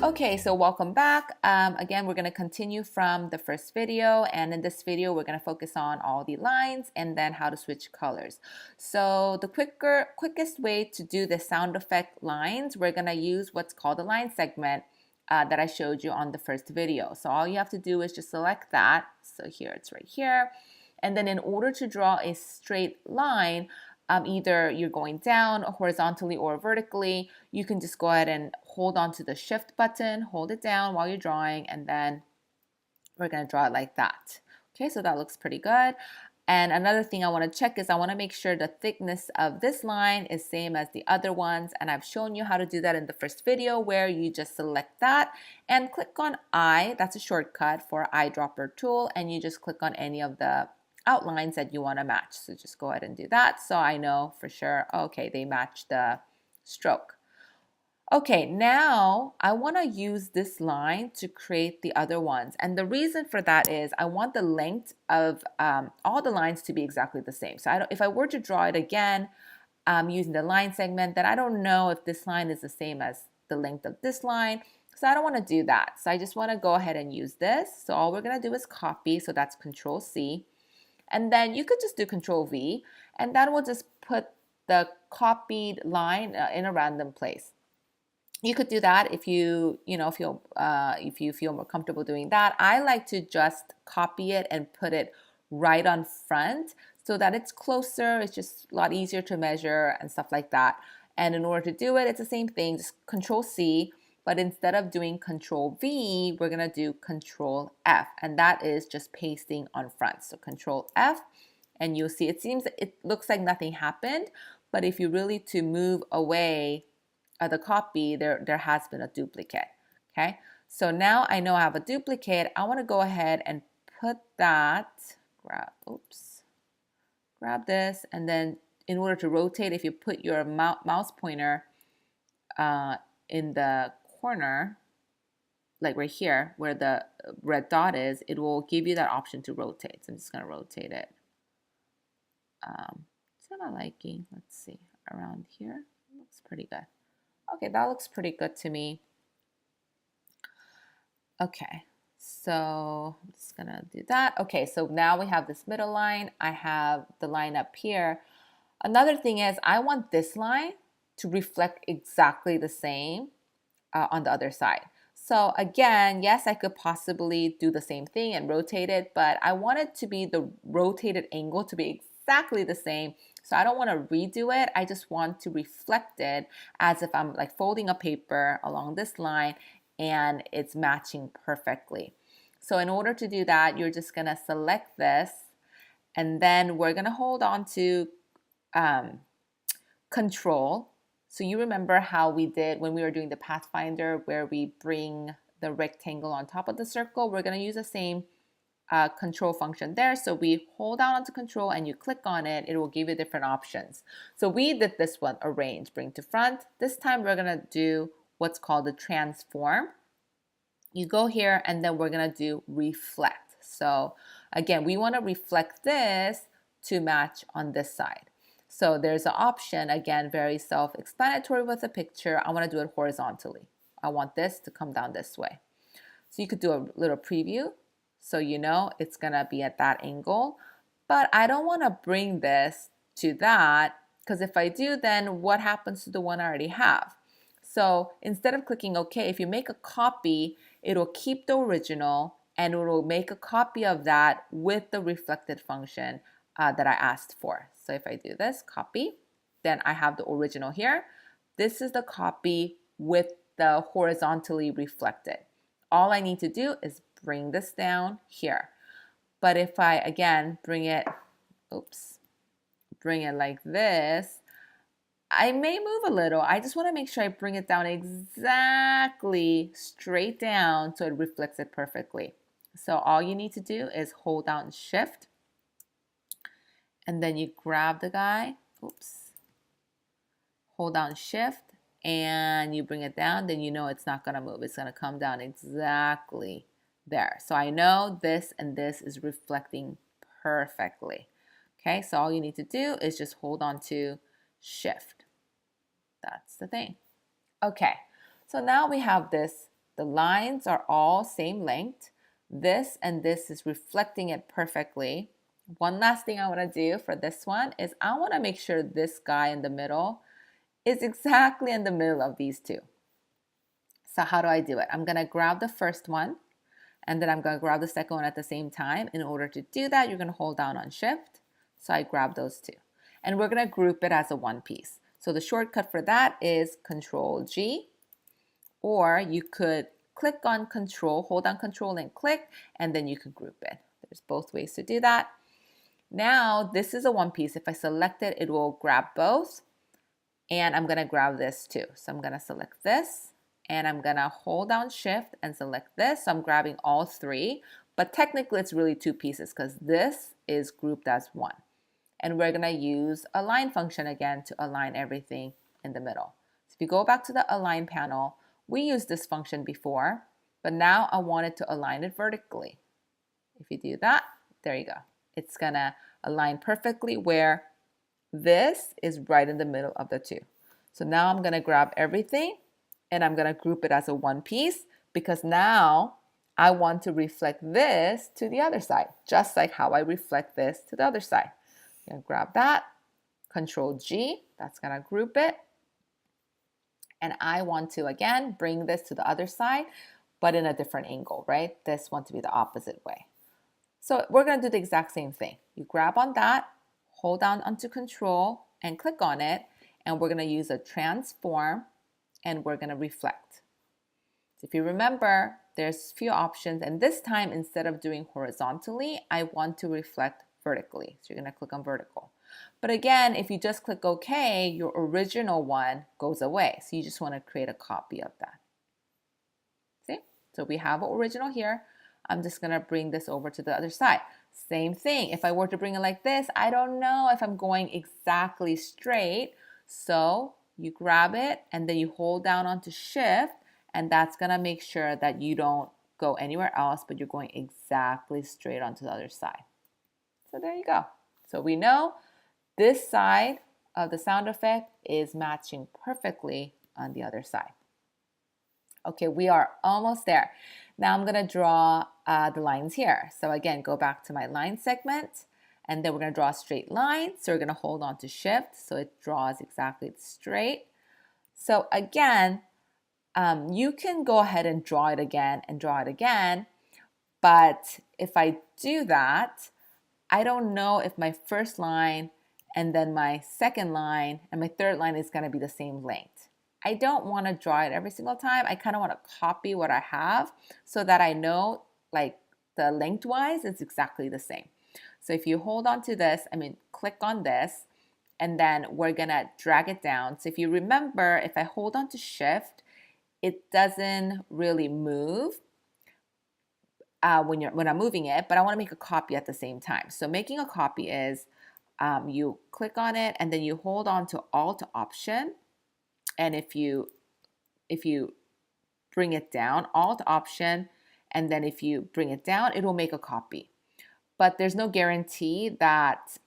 Okay, so welcome back. Again, we're going to continue from the first video, and in this video, we're going to focus on all the lines and then how to switch colors. So the quickest way to do the sound effect lines, we're going to use what's called a line segment that I showed you on the first video. So all you have to do is just select that. So here, it's right here. And then in order to draw a straight line, either you're going down horizontally or vertically, you can just go ahead and hold on to the shift button, hold it down while you're drawing, and then we're going to draw it like that. Okay, so that looks pretty good. And another thing I want to check is I want to make sure the thickness of this line is same as the other ones, and I've shown you how to do that in the first video where you just select that and click on eye. That's a shortcut for eyedropper tool, and you just click on any of the outlines that you want to match. So just go ahead and do that so I know for sure, okay, they match the stroke. Okay, now I want to use this line to create the other ones. And the reason for that is I want the length of all the lines to be exactly the same. So if I were to draw it again using the line segment, then I don't know if this line is the same as the length of this line. So I don't want to do that. So I just want to go ahead and use this. So all we're going to do is copy. So that's Control C. And then you could just do Control V, and that will just put the copied line in a random place. You could do that if you feel more comfortable doing that. I like to just copy it and put it right on front so that it's closer. It's just a lot easier to measure and stuff like that. And in order to do it, it's the same thing, just Control C. But instead of doing Control V, we're going to do Control F, and that is just pasting on front. So Control F, and you'll see it looks like nothing happened, but if you really to move away the copy, there has been a duplicate. Okay, so now I know I have a duplicate. I want to go ahead and put that, grab this, and then in order to rotate, if you put your mouse pointer in the corner, like right here where the red dot is, it will give you that option to rotate. So I'm just going to rotate it to my liking. Let's see, around here. Looks pretty good. Okay, that looks pretty good to me. Okay, so I'm just going to do that. Okay, so now we have this middle line. I have the line up here. Another thing is I want this line to reflect exactly the same on the other side. So again, yes, I could possibly do the same thing and rotate it, but I want it to be the rotated angle to be exactly the same. So I don't want to redo it. I just want to reflect it as if I'm like folding a paper along this line and it's matching perfectly. So in order to do that, you're just going to select this, and then we're going to hold on to Control. So you remember how we did when we were doing the Pathfinder where we bring the rectangle on top of the circle? We're going to use the same control function there. So we hold down onto Control and you click on it. It will give you different options. So we did this one, arrange, bring to front. This time we're going to do what's called the transform. You go here and then we're going to do reflect. So again, we want to reflect this to match on this side. So there's an option, again, very self-explanatory with a picture. I want to do it horizontally. I want this to come down this way. So you could do a little preview so you know it's going to be at that angle. But I don't want to bring this to that, because if I do, then what happens to the one I already have? So instead of clicking OK, if you make a copy, it'll keep the original and it will make a copy of that with the reflected function that I asked for. So if I do this, copy, then I have the original here. This is the copy with the horizontally reflected. All I need to do is bring this down here. But if I, again, bring it like this, I may move a little. I just want to make sure I bring it down exactly straight down so it reflects it perfectly. So all you need to do is hold down Shift, and then you grab the guy, hold down Shift, and you bring it down, then you know it's not going to move. It's going to come down exactly there. So I know this and this is reflecting perfectly. Okay, so all you need to do is just hold on to Shift. That's the thing. Okay, so now we have this The lines are all same length. This and this is reflecting it perfectly. One last thing I want to do for this one is I want to make sure this guy in the middle is exactly in the middle of these two. So how do I do it? I'm going to grab the first one and then I'm going to grab the second one at the same time. In order to do that, you're going to hold down on Shift. So I grab those two. And we're going to group it as a one piece. So the shortcut for that is Control G, or you could click on Control, hold on Control and click, and then you can group it. There's both ways to do that. Now this is a one piece. If I select it, it will grab both. And I'm going to grab this too. So I'm going to select this and I'm going to hold down Shift and select this. So I'm grabbing all three, but technically it's really two pieces because this is grouped as one. And we're going to use align function again to align everything in the middle. So if you go back to the align panel, we used this function before, but now I wanted to align it vertically. If you do that, there you go. It's going to align perfectly where this is right in the middle of the two. So now I'm going to grab everything and I'm going to group it as a one piece because now I want to reflect this to the other side, just like how I reflect this to the other side. I'm going to grab that, Control G, that's going to group it. And I want to, again, bring this to the other side, but in a different angle, right? This one to be the opposite way. So we're going to do the exact same thing. You grab on that, hold down onto Control and click on it, and we're going to use a transform and we're going to reflect. So if you remember, there's a few options, and this time instead of doing horizontally, I want to reflect vertically. So you're going to click on vertical. But again, if you just click OK, your original one goes away. So you just want to create a copy of that. See? So we have an original here. I'm just going to bring this over to the other side. Same thing. If I were to bring it like this, I don't know if I'm going exactly straight. So you grab it and then you hold down onto Shift, and that's going to make sure that you don't go anywhere else, but you're going exactly straight onto the other side. So there you go. So we know this side of the sound effect is matching perfectly on the other side. Okay, we are almost there. Now I'm going to draw the lines here. So again, go back to my line segment, and then we're going to draw a straight line. So we're going to hold on to Shift so it draws exactly straight. So again, you can go ahead and draw it again and draw it again. But if I do that, I don't know if my first line and then my second line and my third line is going to be the same length. I don't want to draw it every single time. I kind of want to copy what I have so that I know like the lengthwise it's exactly the same. So if you hold on to this, click on this, and then we're going to drag it down. So if you remember, if I hold on to Shift, it doesn't really move when I'm moving it, but I want to make a copy at the same time. So making a copy is you click on it and then you hold on to Alt Option, and if you bring it down, Alt Option, and then if you bring it down, it will make a copy. But there's no guarantee that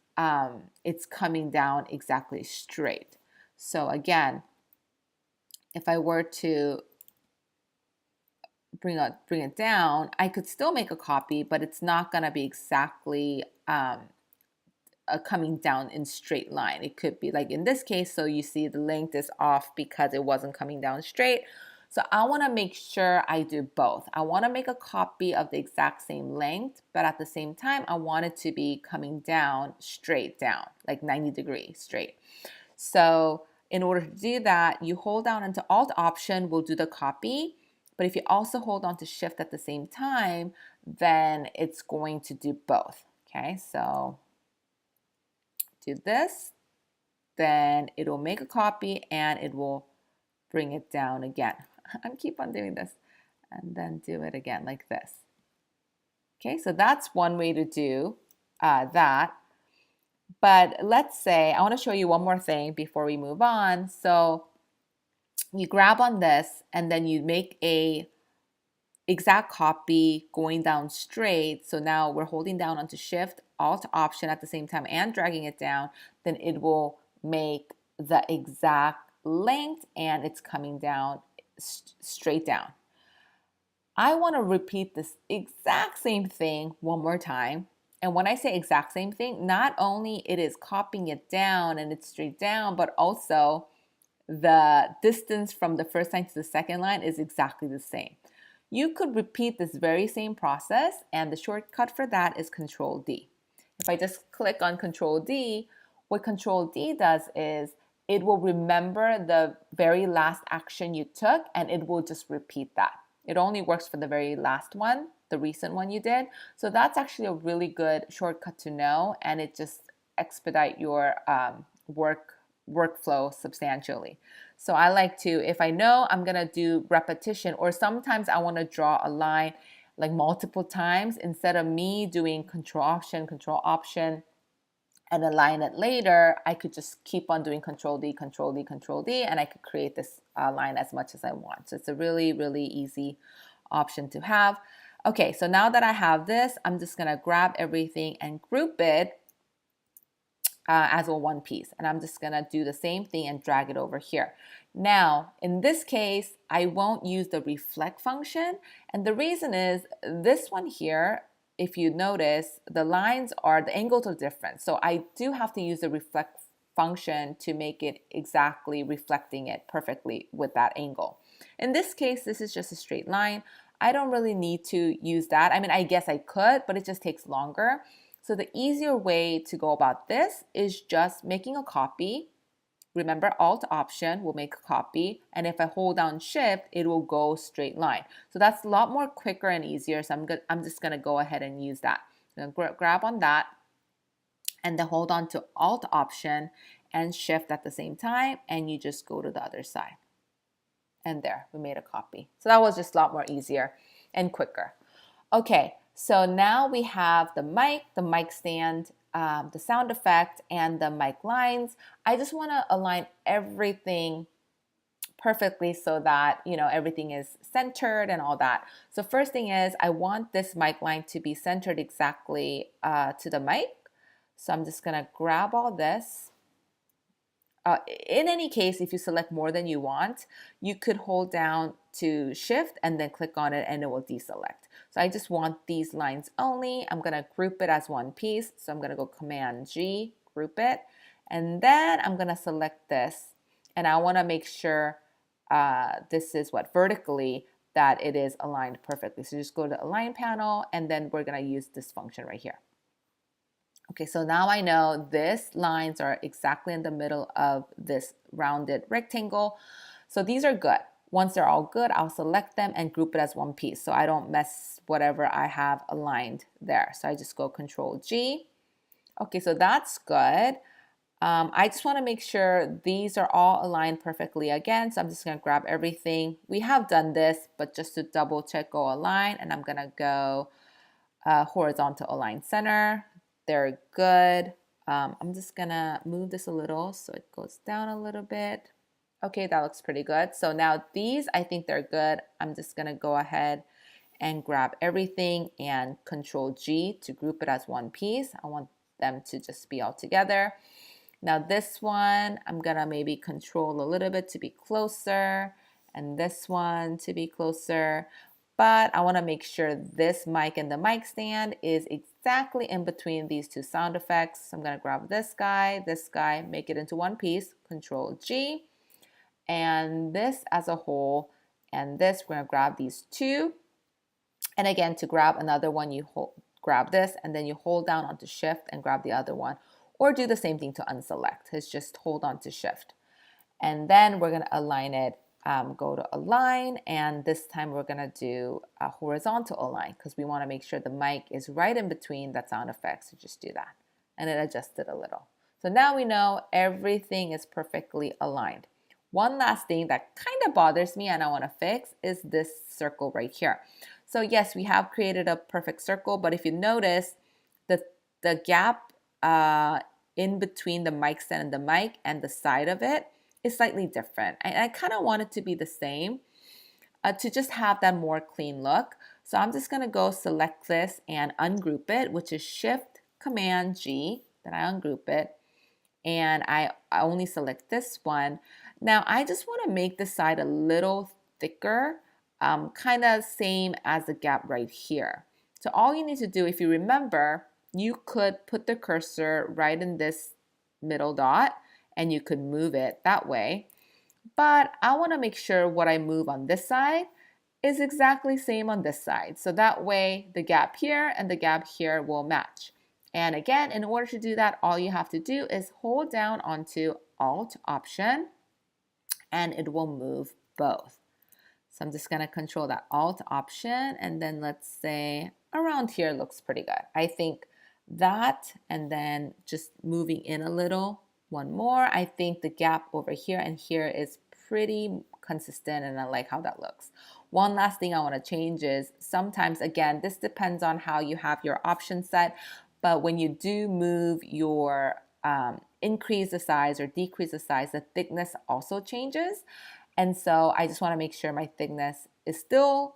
it's coming down exactly straight. So again, if I were to bring it down, I could still make a copy, but it's not going to be exactly coming down in straight line. It could be like in this case, so you see the length is off because it wasn't coming down straight. So I want to make sure I do both. I want to make a copy of the exact same length, but at the same time, I want it to be coming down straight down, like 90 degrees straight. So in order to do that, you hold down into Alt Option, will do the copy. But if you also hold on to Shift at the same time, then it's going to do both. Okay, so do this, then it will make a copy and it will bring it down again. I keep on doing this, and then do it again like this. Okay, so that's one way to do that. But let's say, I want to show you one more thing before we move on. So you grab on this and then you make a exact copy going down straight. So now we're holding down onto Shift, Alt Option at the same time and dragging it down. Then it will make the exact length and it's coming down straight down. I want to repeat this exact same thing one more time. And when I say exact same thing, not only it is copying it down and it's straight down, but also the distance from the first line to the second line is exactly the same. You could repeat this very same process, and the shortcut for that is Control D. If I just click on Control D, what Control D does is it will remember the very last action you took and it will just repeat that. It only works for the very last one, the recent one you did. So that's actually a really good shortcut to know, and it just expedite your workflow substantially. So I like to, if I know I'm gonna do repetition, or sometimes I want to draw a line like multiple times, instead of me doing control option, and align it later, I could just keep on doing Control D, Control D, Control D, and I could create this line as much as I want. So it's a really, really easy option to have. Okay, so now that I have this, I'm just gonna grab everything and group it as a one piece. And I'm just gonna do the same thing and drag it over here. Now, in this case, I won't use the reflect function. And the reason is this one here, if you notice, the angles are different. So I do have to use the reflect function to make it exactly reflecting it perfectly with that angle. In this case, this is just a straight line. I don't really need to use that. I mean, I guess I could, but it just takes longer. So the easier way to go about this is just making a copy. Remember, Alt Option will make a copy, and if I hold down Shift, it will go straight line. So that's a lot more quicker and easier, so I'm just going to go ahead and use that. I'm going to grab on that, and then hold on to Alt Option and Shift at the same time, and you just go to the other side. And there, we made a copy. So that was just a lot more easier and quicker. Okay, so now we have the mic stand, the sound effect, and the mic lines. I just want to align everything perfectly so that, you know, everything is centered and all that. So first thing is I want this mic line to be centered exactly to the mic. So I'm just going to grab all this. In any case, if you select more than you want, you could hold down to Shift and then click on it and it will deselect. So I just want these lines only. I'm going to group it as one piece. So I'm going to go Command G, group it. And then I'm going to select this. And I want to make sure this is vertically that it is aligned perfectly. So just go to Align panel and then we're going to use this function right here. Okay, so now I know these lines are exactly in the middle of this rounded rectangle. So these are good. Once they're all good, I'll select them and group it as one piece so I don't mess whatever I have aligned there. So I just go Control G. Okay, so that's good. I just want to make sure these are all aligned perfectly again. So I'm just going to grab everything. We have done this, but just to double check, go align, and I'm going to go horizontal align center. They're good. I'm just gonna move this a little so it goes down a little bit. Okay, that looks pretty good. So now these, I think they're good. I'm just gonna go ahead and grab everything and Control G to group it as one piece. I want them to just be all together. Now this one, I'm gonna maybe control a little bit to be closer, and this one to be closer. But I want to make sure this mic and the mic stand is exactly in between these two sound effects. So I'm going to grab this guy, make it into one piece, Control G, and this as a whole, and this, we're going to grab these two. And again, to grab another one, you grab this, and then you hold down onto Shift and grab the other one, or do the same thing to unselect. It's just hold on to Shift. And then we're going to align it. Go to align, and this time we're gonna do a horizontal align because we want to make sure the mic is right in between that sound effect. So just do that, and it adjusted a little. So now we know everything is perfectly aligned. One last thing that kind of bothers me and I want to fix is this circle right here. So yes, we have created a perfect circle, but if you notice the gap in between the mic stand and the mic and the side of it is slightly different. I kind of want it to be the same to just have that more clean look. So I'm just going to go select this and ungroup it, which is Shift Command G. Then I ungroup it, and I only select this one. Now I just want to make the side a little thicker kind of same as the gap right here. So all you need to do, if you remember, you could put the cursor right in this middle dot and you could move it that way. But I want to make sure what I move on this side is exactly same on this side. So that way the gap here and the gap here will match. And again, in order to do that, all you have to do is hold down onto Alt Option and it will move both. So I'm just going to control that Alt Option, and then let's say around here looks pretty good. I think that, and then just moving in a little, one more. I think the gap over here and here is pretty consistent, and I like how that looks. One last thing I want to change is sometimes, again, this depends on how you have your options set, but when you do move your increase the size or decrease the size, the thickness also changes. And so I just want to make sure my thickness is still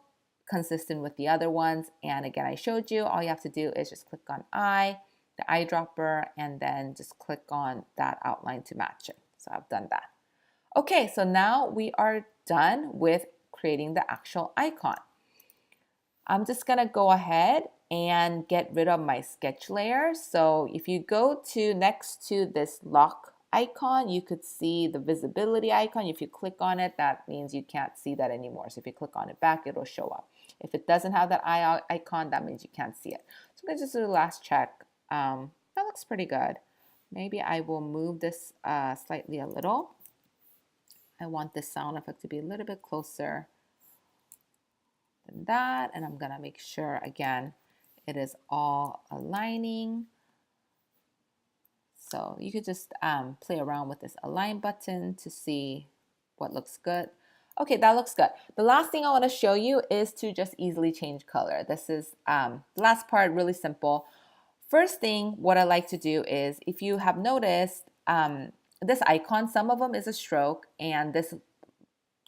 consistent with the other ones. And again, I showed you, all you have to do is just click on eye, the eyedropper, and then just click on that outline to match it. So I've done that. Okay, so now we are done with creating the actual icon. I'm just gonna go ahead and get rid of my sketch layer. So if you go to next to this lock icon, you could see the visibility icon. If you click on it, that means you can't see that anymore. So if you click on it back, it'll show up. If it doesn't have that eye icon, that means you can't see it. So I'm gonna just do the last check. That looks pretty good. Maybe I will move this slightly a little. I want this sound effect to be a little bit closer than that. And I'm gonna make sure, again, it is all aligning. So you could just play around with this align button to see what looks good. Okay, that looks good. The last thing I want to show you is to just easily change color. This is the last part, really simple. First thing, what I like to do is, if you have noticed, this icon, some of them is a stroke, and this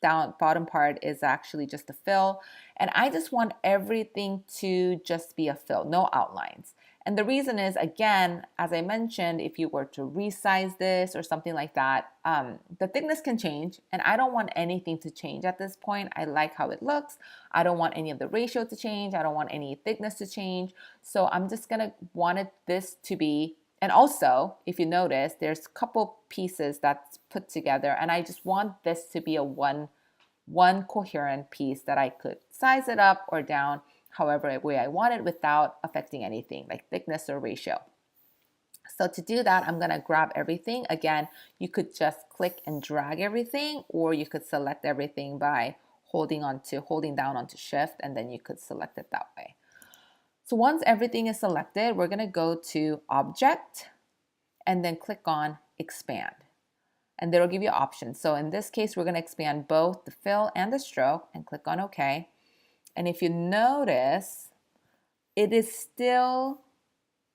down bottom part is actually just a fill. And I just want everything to just be a fill, no outlines. And the reason is, again, as I mentioned, if you were to resize this or something like that, the thickness can change, and I don't want anything to change at this point. I like how it looks. I don't want any of the ratio to change. I don't want any thickness to change. So I'm just gonna want this to be, and also, if you notice, there's a couple pieces that's put together, and I just want this to be a one coherent piece that I could size it up or down however way I want it without affecting anything like thickness or ratio. So to do that, I'm gonna grab everything. Again, you could just click and drag everything, or you could select everything by holding down onto Shift, and then you could select it that way. So once everything is selected, we're gonna go to Object and then click on Expand. And it'll give you options. So in this case, we're gonna expand both the fill and the stroke, and click on OK. And if you notice, it is still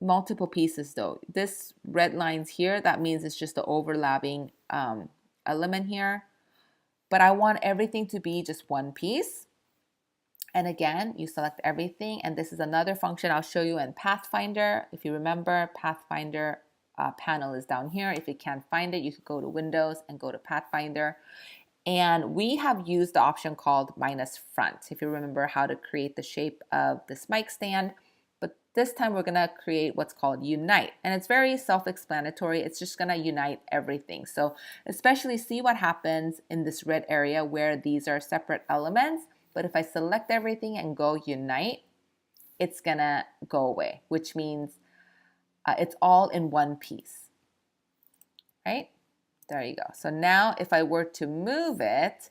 multiple pieces though. This red lines here, that means it's just the overlapping element here. But I want everything to be just one piece. And again, you select everything, and this is another function I'll show you in Pathfinder. If you remember, Pathfinder panel is down here. If you can't find it, you could go to Windows and go to Pathfinder. And we have used the option called minus front, if you remember how to create the shape of this mic stand. But this time we're gonna create what's called unite. And it's very self-explanatory. It's just gonna unite everything. So especially see what happens in this red area where these are separate elements. But if I select everything and go unite, it's gonna go away, which means it's all in one piece, right? There you go. So now if I were to move it,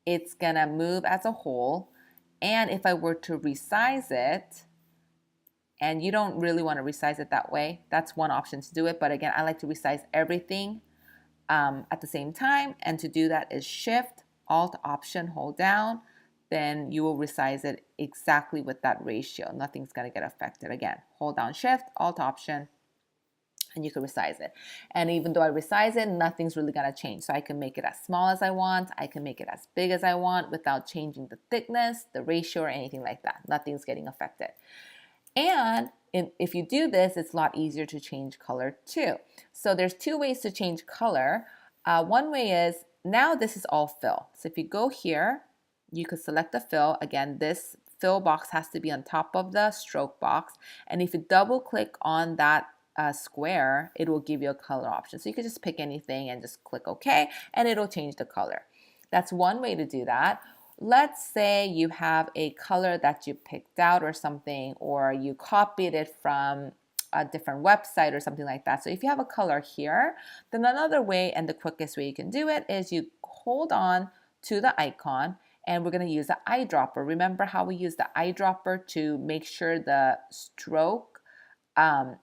it's gonna move as a whole. And if I were to resize it, and you don't really want to resize it that way, that's one option to do it. But again, I like to resize everything at the same time. And to do that is Shift, Alt, Option, hold down. Then you will resize it exactly with that ratio. Nothing's gonna get affected. Again, hold down Shift, Alt, Option, and you can resize it. And even though I resize it, nothing's really gonna change. So I can make it as small as I want. I can make it as big as I want without changing the thickness, the ratio, or anything like that. Nothing's getting affected. And if you do this, it's a lot easier to change color too. So there's two ways to change color. One way is, now this is all fill. So if you go here, you could select the fill. Again, this fill box has to be on top of the stroke box. And if you double click on that square, it will give you a color option. So you could just pick anything and just click OK, and it'll change the color. That's one way to do that. Let's say you have a color that you picked out or something, or you copied it from a different website or something like that. So if you have a color here, then another way and the quickest way you can do it is you hold on to the icon, and we're going to use the eyedropper. Remember how we use the eyedropper to make sure the stroke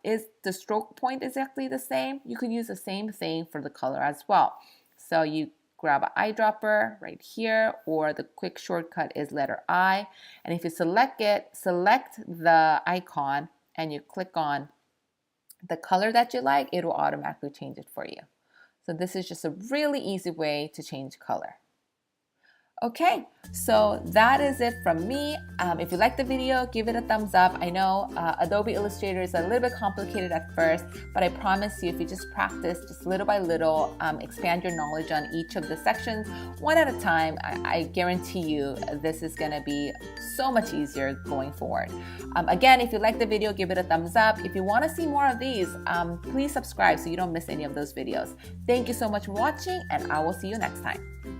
is the stroke point exactly the same? You can use the same thing for the color as well. So you grab an eyedropper right here, or the quick shortcut is letter I. And if you select it, select the icon and you click on the color that you like, it will automatically change it for you. So this is just a really easy way to change color. Okay, so that is it from me. If you like the video, give it a thumbs up. I know Adobe Illustrator is a little bit complicated at first, but I promise you, if you just practice just little by little, expand your knowledge on each of the sections one at a time, I guarantee you this is going to be so much easier going forward. Again, if you like the video, give it a thumbs up. If you want to see more of these, please subscribe so you don't miss any of those videos. Thank you so much for watching, and I will see you next time.